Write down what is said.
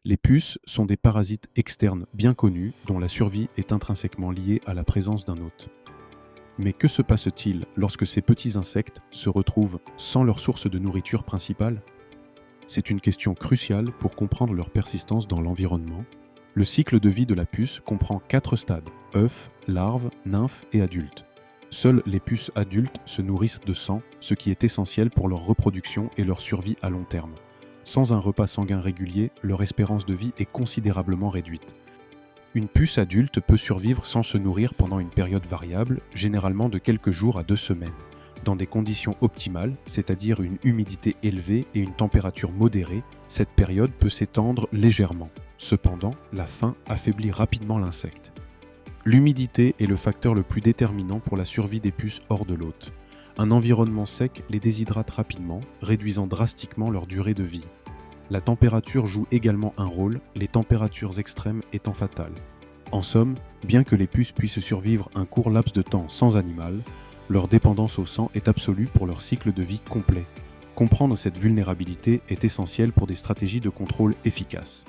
Les puces sont des parasites externes bien connus dont la survie est intrinsèquement liée à la présence d'un hôte. Mais que se passe-t-il lorsque ces petits insectes se retrouvent sans leur source de nourriture principale? C'est une question cruciale pour comprendre leur persistance dans l'environnement. Le cycle de vie de la puce comprend 4 stades: œufs, larves, nymphes et adultes. Seules les puces adultes se nourrissent de sang, ce qui est essentiel pour leur reproduction et leur survie à long terme. Sans un repas sanguin régulier, leur espérance de vie est considérablement réduite. Une puce adulte peut survivre sans se nourrir pendant une période variable, généralement de quelques jours à 2 semaines. Dans des conditions optimales, c'est-à-dire une humidité élevée et une température modérée, cette période peut s'étendre légèrement. Cependant, la faim affaiblit rapidement l'insecte. L'humidité est le facteur le plus déterminant pour la survie des puces hors de l'hôte. Un environnement sec les déshydrate rapidement, réduisant drastiquement leur durée de vie. La température joue également un rôle, les températures extrêmes étant fatales. En somme, bien que les puces puissent survivre un court laps de temps sans animal, leur dépendance au sang est absolue pour leur cycle de vie complet. Comprendre cette vulnérabilité est essentiel pour des stratégies de contrôle efficaces.